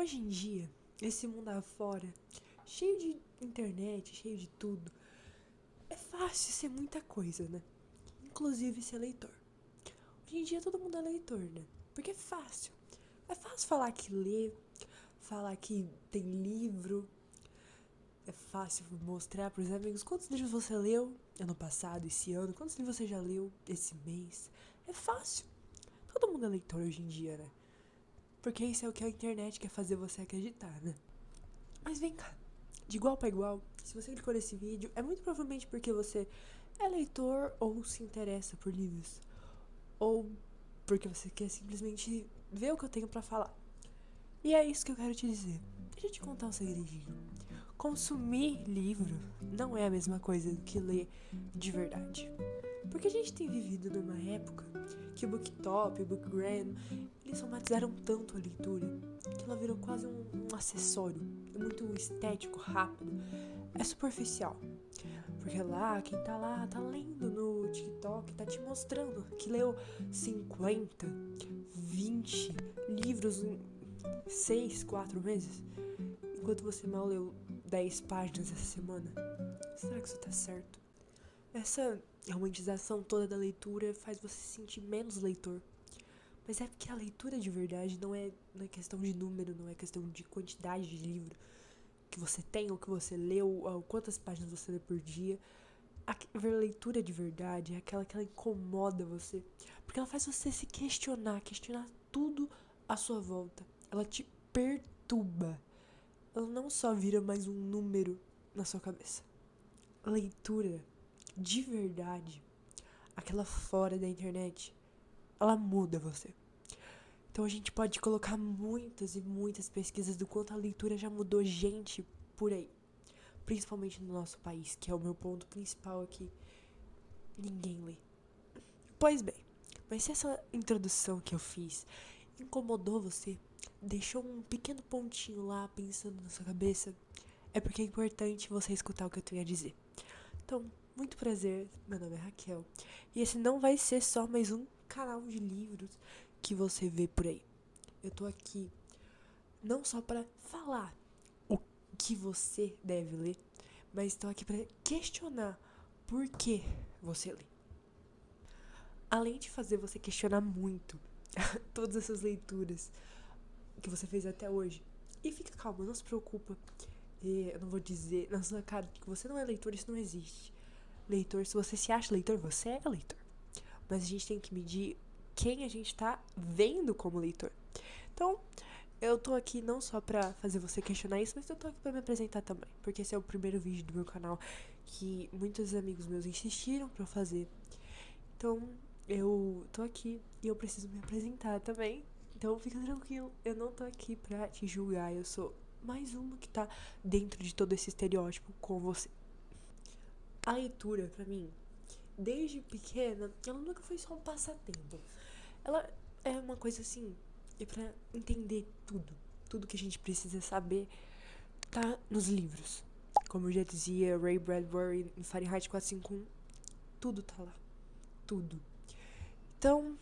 Hoje em dia, esse mundo afora, cheio de internet, cheio de tudo, é fácil ser muita coisa, né? Inclusive ser leitor. Hoje em dia todo mundo é leitor, né? Porque é fácil. É fácil falar que lê, falar que tem livro. É fácil mostrar pros amigos quantos livros você leu ano passado, esse ano, quantos livros você já leu esse mês. É fácil. Todo mundo é leitor hoje em dia, né? Porque isso é o que a internet quer fazer você acreditar, né? Mas vem cá, de igual para igual, se você clicou nesse vídeo, é muito provavelmente porque você é leitor ou se interessa por livros. Ou porque você quer simplesmente ver o que eu tenho pra falar. E é isso que eu quero te dizer. Deixa eu te contar um segredinho. Consumir livro não é a mesma coisa do que ler de verdade. Porque a gente tem vivido numa época que o BookTok, o BookGram, eles romantizaram tanto a leitura que ela virou quase um acessório. É muito estético, rápido, é superficial. Porque lá, quem tá lendo no TikTok, tá te mostrando que leu 50, 20 livros em 6, 4 meses, enquanto você mal leu 10 páginas essa semana. Será que isso tá certo? Essa romantização toda da leitura faz você se sentir menos leitor. Mas é porque a leitura de verdade não é questão de número, não é questão de quantidade de livro que você tem, ou que você leu, ou quantas páginas você lê por dia. A leitura de verdade é aquela que ela incomoda você. Porque ela faz você se questionar tudo à sua volta. Ela te perturba. Ela não só vira mais um número na sua cabeça. A leitura de verdade, aquela fora da internet, ela muda você. Então a gente pode colocar muitas e muitas pesquisas do quanto a leitura já mudou gente por aí. Principalmente no nosso país, que é o meu ponto principal aqui. Ninguém lê. Pois bem, mas se essa introdução que eu fiz incomodou você, deixou um pequeno pontinho lá pensando na sua cabeça, é porque é importante você escutar o que eu tenho a dizer. Então, muito prazer, meu nome é Raquel, e esse não vai ser só mais um canal de livros que você vê por aí. Eu tô aqui não só para falar o que você deve ler, mas estou aqui para questionar por que você lê. Além de fazer você questionar muito todas essas leituras que você fez até hoje. E fica calma, não se preocupa. Eu não vou dizer na sua cara que você não é leitor, isso não existe. Leitor, se você se acha leitor, você é leitor. Mas a gente tem que medir quem a gente tá vendo como leitor. Então, eu tô aqui não só pra fazer você questionar isso, mas eu tô aqui pra me apresentar também. Porque esse é o primeiro vídeo do meu canal que muitos amigos meus insistiram pra eu fazer. Então, eu tô aqui e eu preciso me apresentar também. Então, fica tranquilo, eu não tô aqui pra te julgar, eu sou mais uma que tá dentro de todo esse estereótipo com você. A leitura, pra mim, desde pequena, ela nunca foi só um passatempo. Ela é uma coisa assim, é pra entender tudo. Tudo que a gente precisa saber tá nos livros. Como eu já dizia Ray Bradbury em Fahrenheit 451, tudo tá lá. Tudo. Então,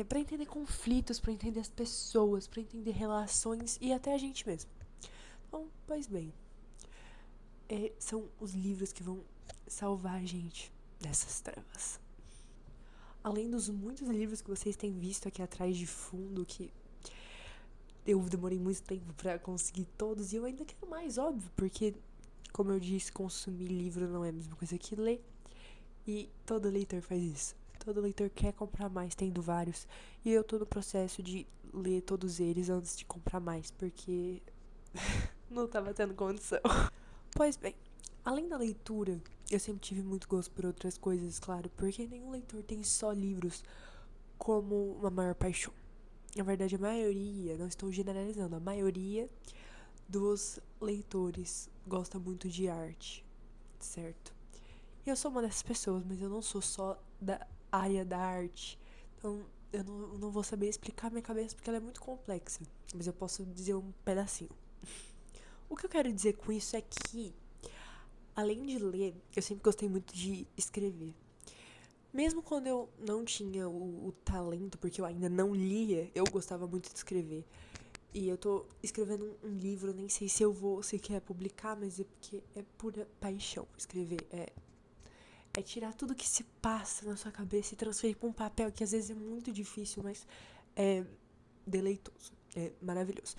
para entender conflitos, para entender as pessoas, para entender relações e até a gente mesmo. Então, pois bem, são os livros que vão salvar a gente dessas trevas. Além dos muitos livros que vocês têm visto aqui atrás de fundo, que eu demorei muito tempo para conseguir todos e eu ainda quero mais, óbvio, porque, como eu disse, consumir livro não é a mesma coisa que ler. E todo leitor faz isso. Todo leitor quer comprar mais, tendo vários. E eu tô no processo de ler todos eles antes de comprar mais, porque não tava tendo condição. Pois bem, além da leitura, eu sempre tive muito gosto por outras coisas, claro, porque nenhum leitor tem só livros como uma maior paixão. Na verdade, a maioria, não estou generalizando, a maioria dos leitores gosta muito de arte, certo? E eu sou uma dessas pessoas, mas eu não sou só da área da arte. Então, eu não vou saber explicar minha cabeça porque ela é muito complexa. Mas eu posso dizer um pedacinho. O que eu quero dizer com isso é que, além de ler, eu sempre gostei muito de escrever. Mesmo quando eu não tinha o talento, porque eu ainda não lia, eu gostava muito de escrever. E eu tô escrevendo um livro, nem sei se eu vou sequer publicar, mas é porque é pura paixão escrever. É tirar tudo que se passa na sua cabeça e transferir pra um papel que às vezes é muito difícil, mas é deleitoso, é maravilhoso.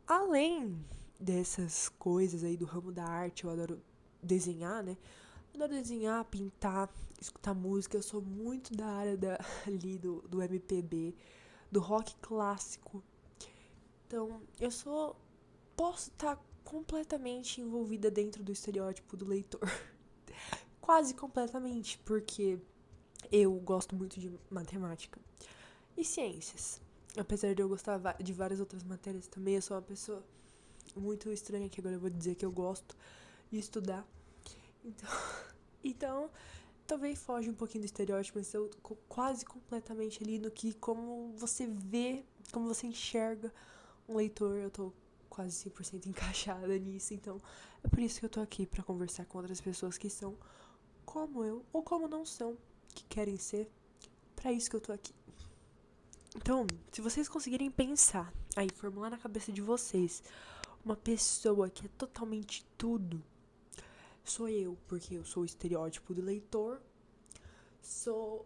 Além dessas coisas aí do ramo da arte, eu adoro desenhar, né? Eu adoro desenhar, pintar, escutar música. Eu sou muito da área ali do MPB, do rock clássico. Então, posso estar completamente envolvida dentro do estereótipo do leitor. Quase completamente, porque eu gosto muito de matemática e ciências. Apesar de eu gostar de várias outras matérias também, eu sou uma pessoa muito estranha, que agora eu vou dizer que eu gosto de estudar. Então, então talvez foge um pouquinho do estereótipo, mas eu tô quase completamente ali no que, como você vê, como você enxerga um leitor, eu tô quase 100% encaixada nisso. Então, é por isso que eu tô aqui, pra conversar com outras pessoas que são como eu, ou como não são, que querem ser. Pra isso que eu tô aqui. Então, se vocês conseguirem pensar, aí, formular na cabeça de vocês, uma pessoa que é totalmente tudo, sou eu, porque eu sou o estereótipo do leitor, sou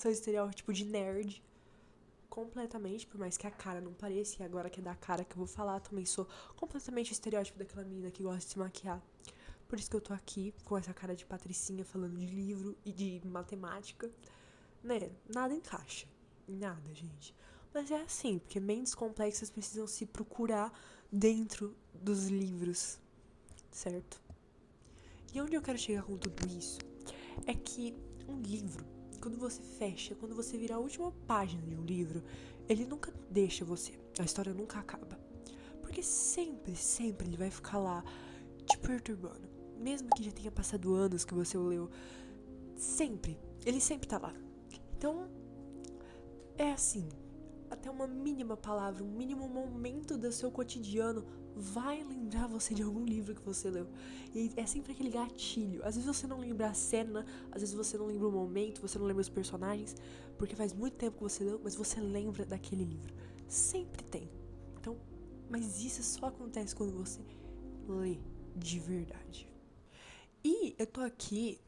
o estereótipo de nerd, completamente, por mais que a cara não pareça, e agora que é da cara que eu vou falar, também sou completamente o estereótipo daquela menina que gosta de se maquiar. Por isso que eu tô aqui, com essa cara de patricinha, falando de livro e de matemática, né? Nada encaixa. Nada, gente. Mas é assim, porque mentes complexas precisam se procurar dentro dos livros, certo? E onde eu quero chegar com tudo isso é que um livro, quando você fecha, quando você vira a última página de um livro, ele nunca deixa você. A história nunca acaba. Porque sempre, sempre ele vai ficar lá te perturbando. Mesmo que já tenha passado anos que você o leu, sempre, ele sempre tá lá. Então, é assim, até uma mínima palavra, um mínimo momento do seu cotidiano vai lembrar você de algum livro que você leu. E é sempre aquele gatilho. Às vezes você não lembra a cena, às vezes você não lembra o momento, você não lembra os personagens, porque faz muito tempo que você leu, mas você lembra daquele livro. Sempre tem. Então, mas isso só acontece quando você lê de verdade. E eu tô aqui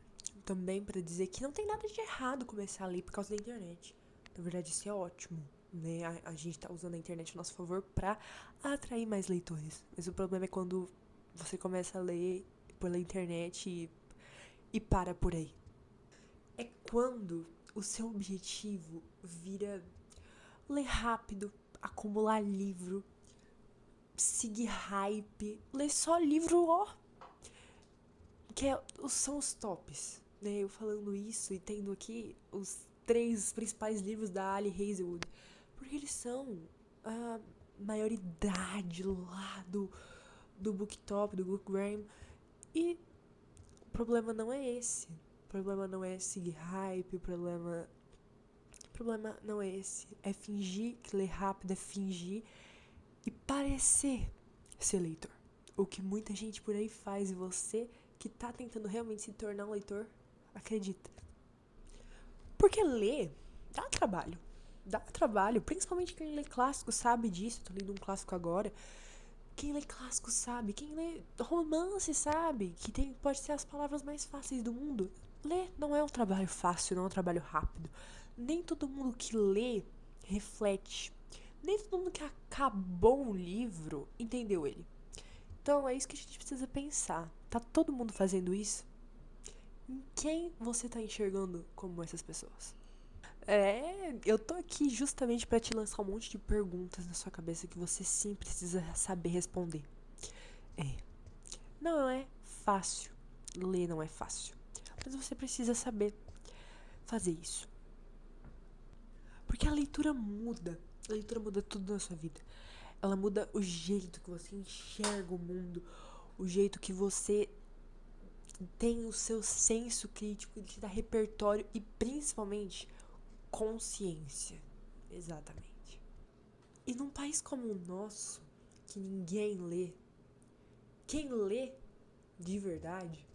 também pra dizer que não tem nada de errado começar a ler por causa da internet. Na verdade, isso é ótimo, né? A gente tá usando a internet a nosso favor pra atrair mais leitores. Mas o problema é quando você começa a ler pela internet e para por aí. É quando o seu objetivo vira ler rápido, acumular livro, seguir hype, ler só livro, ó, são os tops, né? Eu falando isso e tendo aqui os 3 principais livros da Ali Hazelwood, porque eles são a maioridade lá do BookTop, do BookGram. E o problema não é esse. O problema não é seguir hype, o problema não é esse. É fingir que lê rápido, é fingir e parecer ser leitor. O que muita gente por aí faz, e você que tá tentando realmente se tornar um leitor, acredita. Porque ler dá trabalho. Dá trabalho. Principalmente quem lê clássico sabe disso. Tô lendo um clássico agora. Quem lê clássico sabe. Quem lê romance sabe. Que pode ser as palavras mais fáceis do mundo. Ler não é um trabalho fácil, não é um trabalho rápido. Nem todo mundo que lê reflete. Nem todo mundo que acabou um livro entendeu ele. Então é isso que a gente precisa pensar. Tá todo mundo fazendo isso? Em quem você tá enxergando como essas pessoas? Eu tô aqui justamente pra te lançar um monte de perguntas na sua cabeça que você sim precisa saber responder. É. Não é fácil. Ler não é fácil. Mas você precisa saber fazer isso. Porque a leitura muda. A leitura muda tudo na sua vida. Ela muda o jeito que você enxerga o mundo, o jeito que você tem o seu senso crítico, ele te dá repertório e principalmente consciência. Exatamente. E num país como o nosso, que ninguém lê, quem lê de verdade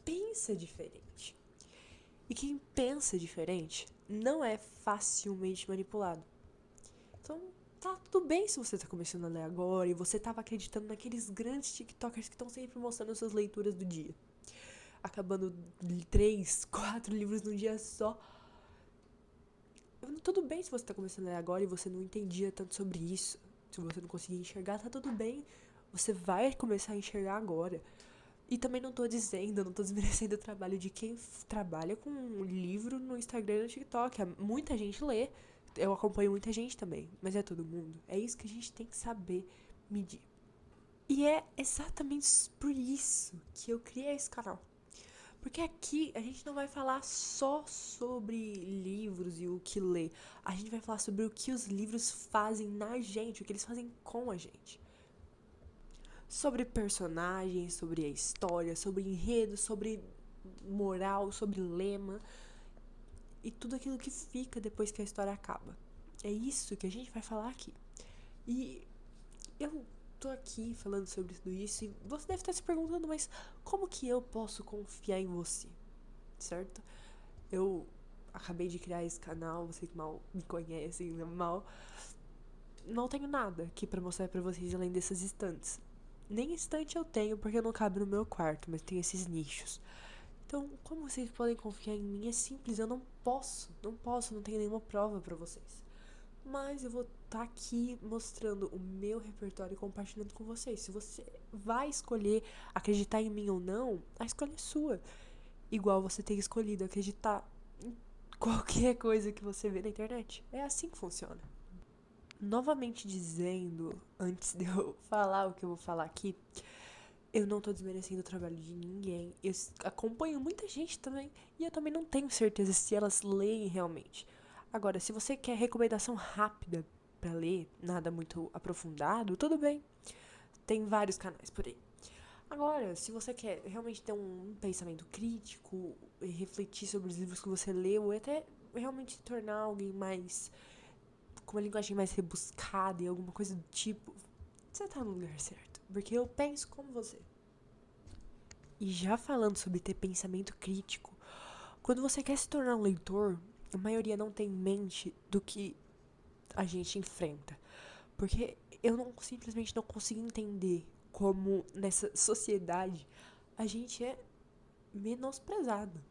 pensa diferente. E quem pensa diferente não é facilmente manipulado. Então, tá tudo bem se você tá começando a ler agora e você tava acreditando naqueles grandes TikTokers que estão sempre mostrando suas leituras do dia. Acabando 3, 4 livros num dia só. Tudo bem se você tá começando a ler agora e você não entendia tanto sobre isso. Se você não conseguia enxergar, tá tudo bem. Você vai começar a enxergar agora. E também não tô dizendo, não tô desmerecendo o trabalho de quem trabalha com um livro no Instagram e no TikTok. Muita gente lê. Eu acompanho muita gente também. Mas é todo mundo. É isso que a gente tem que saber medir. E é exatamente por isso que eu criei esse canal. Porque aqui a gente não vai falar só sobre livros e o que ler. A gente vai falar sobre o que os livros fazem na gente, o que eles fazem com a gente. Sobre personagens, sobre a história, sobre enredo, sobre moral, sobre lema e tudo aquilo que fica depois que a história acaba. É isso que a gente vai falar aqui. E eu tô aqui falando sobre tudo isso e você deve estar se perguntando, mas como que eu posso confiar em você? Certo? Eu acabei de criar esse canal, vocês mal me conhecem, não tenho nada aqui pra mostrar pra vocês além dessas estantes. Nem estante eu tenho porque não cabe no meu quarto, mas tem esses nichos. Então, como vocês podem confiar em mim? É simples, eu não posso, não tenho nenhuma prova pra vocês. Mas eu vou estar aqui mostrando o meu repertório e compartilhando com vocês. Se você vai escolher acreditar em mim ou não, a escolha é sua. Igual você ter escolhido acreditar em qualquer coisa que você vê na internet. É assim que funciona. Novamente dizendo, antes de eu falar o que eu vou falar aqui, eu não tô desmerecendo o trabalho de ninguém. Eu acompanho muita gente também. E eu também não tenho certeza se elas leem realmente. Agora, se você quer recomendação rápida pra ler, nada muito aprofundado, tudo bem. Tem vários canais por aí. Agora, se você quer realmente ter um pensamento crítico e refletir sobre os livros que você leu, e até realmente se tornar alguém mais, com uma linguagem mais rebuscada e alguma coisa do tipo, você tá no lugar certo. Porque eu penso como você. E já falando sobre ter pensamento crítico, quando você quer se tornar um leitor, a maioria não tem em mente do que a gente enfrenta. Porque eu simplesmente não consigo entender como nessa sociedade a gente é menosprezado.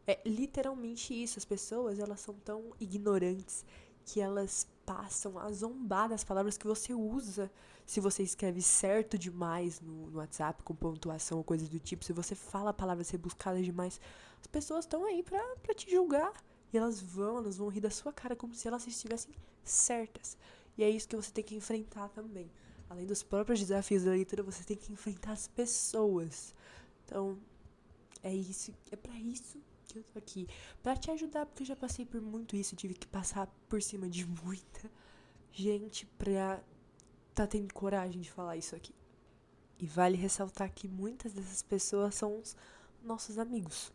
É literalmente isso. As pessoas, elas são tão ignorantes que elas passam a zombar das palavras que você usa. Se você escreve certo demais no WhatsApp, com pontuação ou coisa do tipo, se você fala palavras rebuscadas demais, as pessoas estão aí pra te julgar. E elas vão rir da sua cara como se elas estivessem certas. E é isso que você tem que enfrentar também. Além dos próprios desafios da leitura, você tem que enfrentar as pessoas. Então, é pra isso que eu tô aqui. Pra te ajudar, porque eu já passei por muito isso. Eu tive que passar por cima de muita gente pra tá tendo coragem de falar isso aqui. E vale ressaltar que muitas dessas pessoas são os nossos amigos.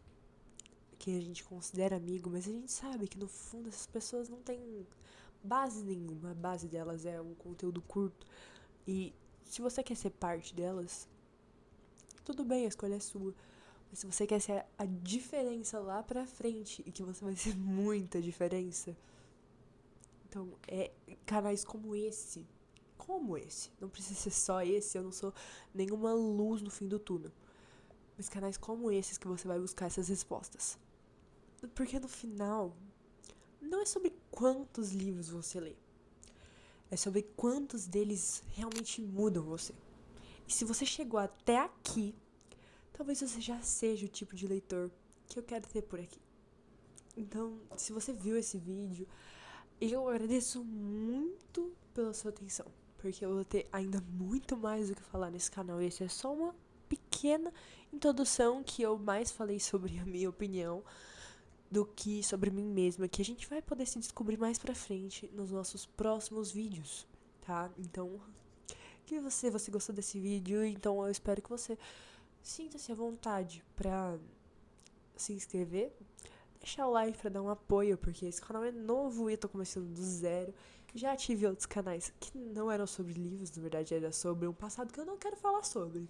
Que a gente considera amigo, mas a gente sabe que no fundo essas pessoas não têm base nenhuma. A base delas é um conteúdo curto. E se você quer ser parte delas, tudo bem, a escolha é sua. Mas se você quer ser a diferença lá pra frente e que você vai ser muita diferença, então é canais como esse, não precisa ser só esse, eu não sou nenhuma luz no fim do túnel, mas canais como esses que você vai buscar essas respostas. Porque no final, não é sobre quantos livros você lê, é sobre quantos deles realmente mudam você. E se você chegou até aqui, talvez você já seja o tipo de leitor que eu quero ter por aqui. Então, se você viu esse vídeo, eu agradeço muito pela sua atenção, porque eu vou ter ainda muito mais do que falar nesse canal. Esse é só uma pequena introdução que eu mais falei sobre a minha opinião do que sobre mim mesma, que a gente vai poder se descobrir mais pra frente nos nossos próximos vídeos, tá? Então, que você gostou desse vídeo, então eu espero que você sinta-se à vontade pra se inscrever, deixar o like pra dar um apoio, porque esse canal é novo e eu tô começando do zero. Já tive outros canais que não eram sobre livros, na verdade era sobre um passado que eu não quero falar sobre.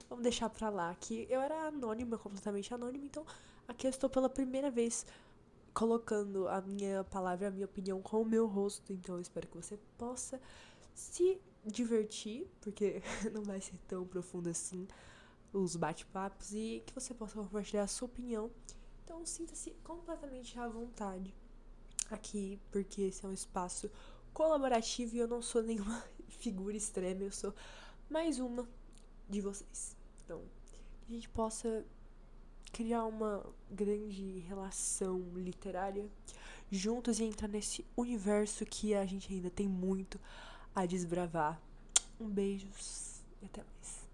Vamos deixar pra lá, que eu era anônima, completamente anônima, então aqui eu estou pela primeira vez colocando a minha palavra, a minha opinião com o meu rosto. Então eu espero que você possa se divertir, porque não vai ser tão profundo assim os bate-papos, e que você possa compartilhar a sua opinião. Então sinta-se completamente à vontade aqui, porque esse é um espaço colaborativo e eu não sou nenhuma figura extrema, eu sou mais uma de vocês. Então, que a gente possa criar uma grande relação literária juntos e entrar nesse universo que a gente ainda tem muito a desbravar. Um beijo e até mais.